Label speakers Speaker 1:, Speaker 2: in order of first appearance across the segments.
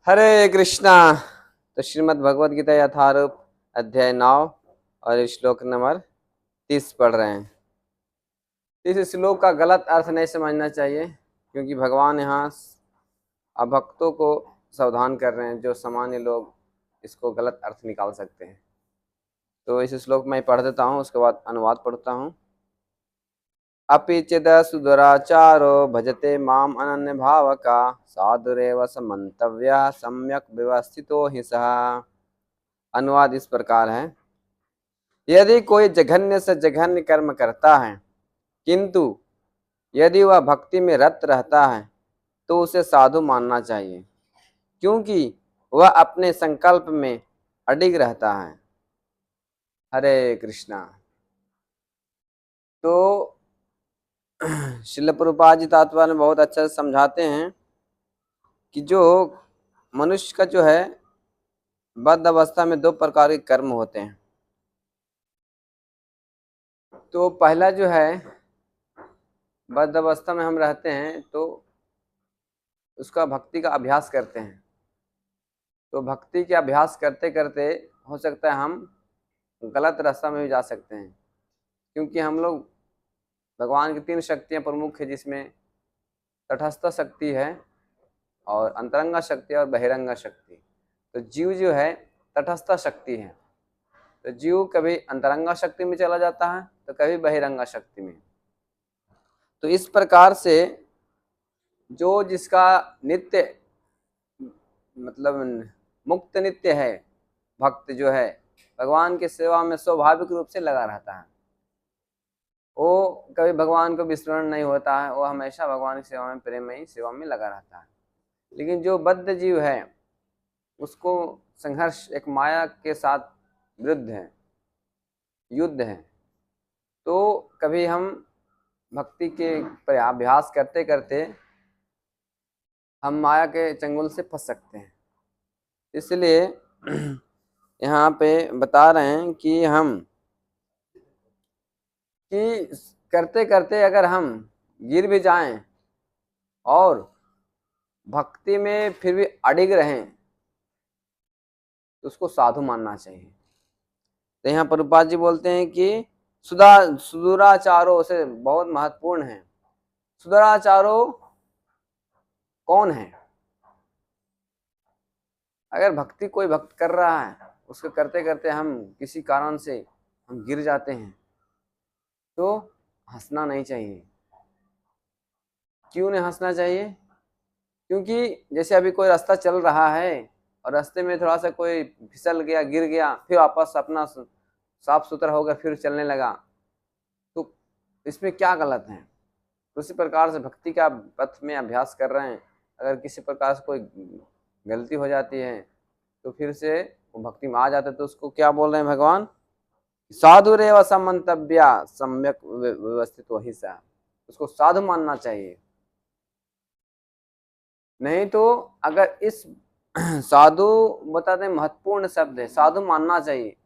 Speaker 1: हरे कृष्णा। तो श्रीमद् भगवद गीता यथारूप अध्याय 9 और श्लोक नंबर 30 पढ़ रहे हैं। इस श्लोक का गलत अर्थ नहीं समझना चाहिए, क्योंकि भगवान यहाँ अभक्तों को सावधान कर रहे हैं, जो सामान्य लोग इसको गलत अर्थ निकाल सकते हैं। तो इस श्लोक में पढ़ देता हूँ, उसके बाद अनुवाद पढ़ता हूँ। अपि चेद सुदुराचारो भजते माम अनन्य भावका साधुरेव समन्तव्यः सम्यक व्यवस्थितो हि सः। अनुवाद इस प्रकार है। यदि कोई जघन्य से जघन्य कर्म करता है, किंतु यदि वह भक्ति में रत रहता है तो उसे साधु मानना चाहिए, क्योंकि वह अपने संकल्प में अडिग रहता है। हरे कृष्णा। तो श्रील प्रभुपाद जी तात्पर्य में बहुत अच्छा से समझाते हैं कि जो मनुष्य का जो है बद्ध अवस्था में 2 प्रकार के कर्म होते हैं। तो पहला जो है, बद्ध अवस्था में हम रहते हैं तो उसका भक्ति का अभ्यास करते हैं। तो भक्ति के अभ्यास करते करते हो सकता है हम गलत रास्ता में भी जा सकते हैं, क्योंकि हम लोग भगवान की 3 शक्तियां प्रमुख है, जिसमें तटस्थ शक्ति है और अंतरंगा शक्ति और बहिरंगा शक्ति। तो जीव जो है तटस्थ शक्ति है, तो जीव कभी अंतरंगा शक्ति में चला जाता है तो कभी बहिरंगा शक्ति में। तो इस प्रकार से जो जिसका नित्य मतलब मुक्त नित्य है, भक्त जो है भगवान की सेवा में स्वाभाविक रूप से लगा रहता है, वो कभी भगवान को विस्मरण नहीं होता है, वो हमेशा भगवान की सेवा में प्रेममयी सेवा में लगा रहता है। लेकिन जो बद्ध जीव है उसको संघर्ष एक माया के साथ विरुद्ध है, युद्ध है। तो कभी हम भक्ति के अभ्यास करते करते हम माया के चंगुल से फंस सकते हैं। इसलिए यहाँ पे बता रहे हैं कि हम कि करते करते अगर हम गिर भी जाएं और भक्ति में फिर भी अडिग रहें तो उसको साधु मानना चाहिए। तो यहाँ प्रभुपाद जी बोलते हैं कि सुदुराचारों से बहुत महत्वपूर्ण है। सुदुराचारों कौन है? अगर भक्ति कोई भक्त कर रहा है, उसको करते करते हम किसी कारण से हम गिर जाते हैं तो हंसना नहीं चाहिए। क्यों नहीं हंसना चाहिए? क्योंकि जैसे अभी कोई रास्ता चल रहा है और रास्ते में थोड़ा सा कोई फिसल गया, गिर गया, फिर वापस अपना साफ सुथरा होकर फिर चलने लगा, तो इसमें क्या गलत है? तो उसी प्रकार से भक्ति का पथ में अभ्यास कर रहे हैं, अगर किसी प्रकार से कोई गलती हो जाती है तो फिर से वो भक्ति में आ जाता है। तो उसको क्या बोल रहे हैं भगवान? साधुरेव समन्तव्या सम्यक व्यवस्थित वही सा, उसको साधु मानना चाहिए। नहीं तो अगर इस साधु बताते हैं महत्वपूर्ण शब्द है, साधु मानना चाहिए।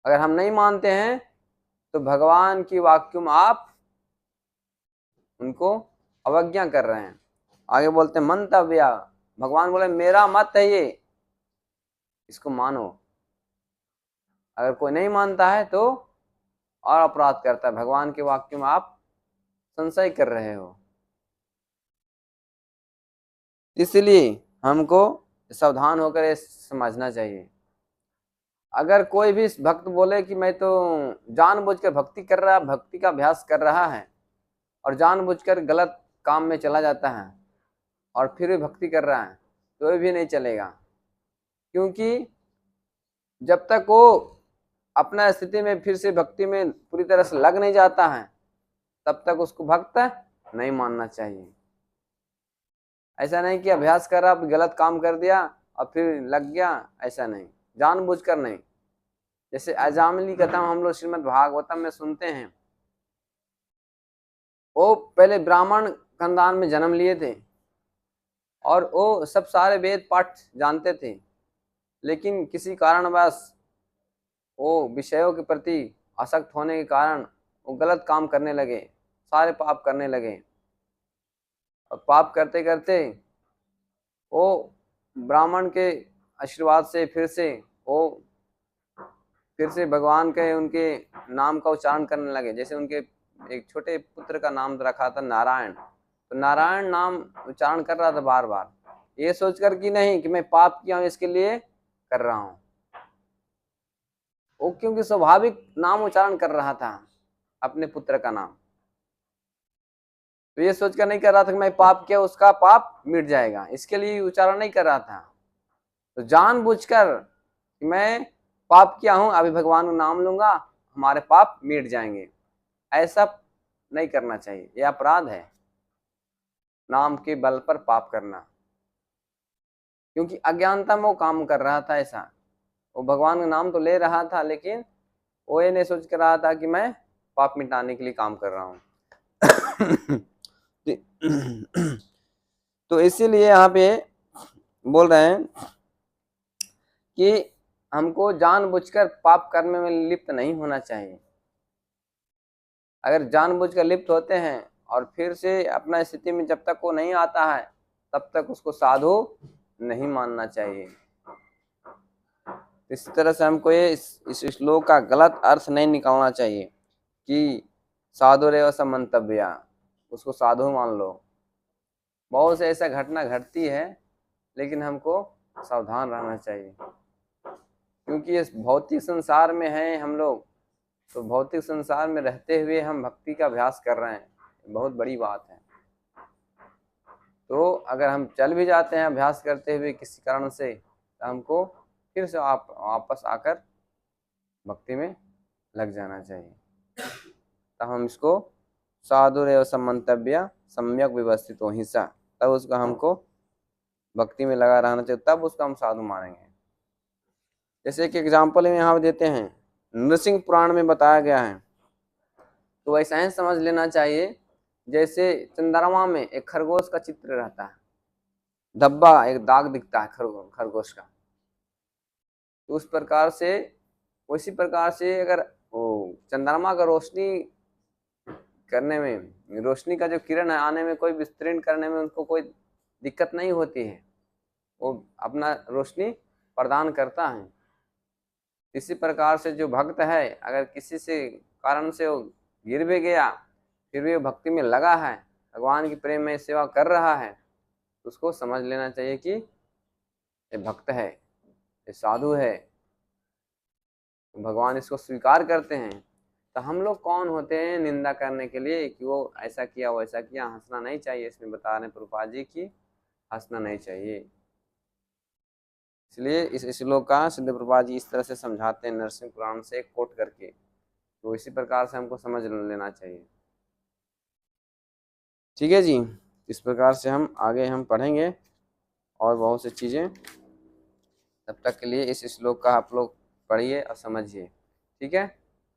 Speaker 1: अगर हम नहीं मानते हैं तो भगवान की वाक्यों में आप उनको अवज्ञा कर रहे हैं। आगे बोलते हैं मंतव्य, भगवान बोले मेरा मत है ये, इसको मानो। अगर कोई नहीं मानता है तो और अपराध करता है, भगवान के वाक्यों में आप संशय कर रहे हो। इसलिए हमको सावधान होकर ये समझना चाहिए। अगर कोई भी भक्त बोले कि मैं तो जानबूझकर भक्ति कर रहा, भक्ति का अभ्यास कर रहा है और जानबूझकर गलत काम में चला जाता है और फिर भी भक्ति कर रहा है, तो ये भी नहीं चलेगा। क्योंकि जब तक वो अपना स्थिति में फिर से भक्ति में पूरी तरह से लग नहीं जाता है, तब तक उसको भक्त नहीं मानना चाहिए। ऐसा नहीं कि अभ्यास कर रहा, गलत काम कर दिया और फिर लग गया, ऐसा नहीं, जानबूझकर नहीं। जैसे अजामिली कथा हम लोग श्रीमद् भागवतम में सुनते हैं, वो पहले ब्राह्मण खानदान में जन्म लिए थे और वो सब सारे वेद पाठ जानते थे, लेकिन किसी कारणवश वो विषयों के प्रति आसक्त होने के कारण वो गलत काम करने लगे, सारे पाप करने लगे। और पाप करते करते वो ब्राह्मण के आशीर्वाद से फिर से भगवान के उनके नाम का उच्चारण करने लगे। जैसे उनके एक छोटे पुत्र का नाम रखा था नारायण, तो नारायण नाम उच्चारण कर रहा था बार बार, ये सोचकर कि नहीं कि मैं पाप किया हूं इसके लिए कर रहा हूं, वो क्योंकि स्वाभाविक नाम उच्चारण कर रहा था अपने पुत्र का नाम, तो ये सोचकर नहीं कर रहा था कि मैं पाप किया उसका पाप मिट जाएगा, इसके लिए उच्चारण नहीं कर रहा था। तो जानबूझकर मैं पाप किया हूं, अभी भगवान का नाम लूंगा हमारे पाप मिट जाएंगे, ऐसा नहीं करना चाहिए, यह अपराध है नाम के बल पर पाप करना, क्योंकि अज्ञानता में वो काम कर रहा था ऐसा। वो भगवान का नाम तो ले रहा था, लेकिन वो ये नहीं सोच कर रहा था कि मैं पाप मिटाने के लिए काम कर रहा हूँ। तो इसीलिए यहाँ पे बोल रहे हैं कि हमको जानबूझकर पाप कर्म में लिप्त नहीं होना चाहिए। अगर जानबूझकर लिप्त होते हैं और फिर से अपना स्थिति में जब तक वो नहीं आता है तब तक उसको साधु नहीं मानना चाहिए। इस तरह से हमको ये इस श्लोक का गलत अर्थ नहीं निकालना चाहिए कि साधु रेव समंतव्या, उसको साधु मान लो। बहुत से ऐसा घटना घटती है, लेकिन हमको सावधान रहना चाहिए, क्योंकि इस भौतिक संसार में हैं हम लोग, तो भौतिक संसार में रहते हुए हम भक्ति का अभ्यास कर रहे हैं, बहुत बड़ी बात है। तो अगर हम चल भी जाते हैं अभ्यास करते हुए किसी कारण से, तो हमको फिर से वापस आकर भक्ति में लग जाना चाहिए। तब हम इसको साधुरेव समंतव्य सम्यक व्यवस्थित हो हिंसा, तब उसका हमको भक्ति में लगा रहना चाहिए, तब उसका हम साधु मानेंगे। जैसे कि एग्जाम्पल में यहाँ देते हैं, नृसिंह पुराण में बताया गया है, तो वैसा ही समझ लेना चाहिए जैसे चंद्रमा में एक खरगोश का चित्र रहता है, धब्बा एक दाग दिखता है खरगोश का, तो उस प्रकार से उसी प्रकार से अगर वो चंद्रमा का रोशनी करने में, रोशनी का जो किरण है आने में, कोई विस्तृण करने में उनको कोई दिक्कत नहीं होती है, वो अपना रोशनी प्रदान करता है। इसी प्रकार से जो भक्त है, अगर किसी से कारण से वो गिर भी गया, फिर भी वो भक्ति में लगा है, भगवान की प्रेम में सेवा कर रहा है, तो उसको समझ लेना चाहिए कि ये भक्त है, ये साधु है, भगवान इसको स्वीकार करते हैं। तो हम लोग कौन होते हैं निंदा करने के लिए कि वो ऐसा किया वैसा किया। हंसना नहीं चाहिए, इसमें बता रहे प्रभुपाद जी की हंसना नहीं चाहिए। इसलिए इस श्लोक का सिद्ध प्रभुपाद जी इस तरह से समझाते हैं नरसिंह पुराण से कोट करके, तो इसी प्रकार से हमको समझ लेना चाहिए। ठीक है जी, इस प्रकार से हम आगे हम पढ़ेंगे और बहुत सी चीज़ें। तब तक के लिए इस श्लोक का आप लोग पढ़िए और समझिए। ठीक है,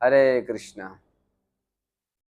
Speaker 1: हरे कृष्णा।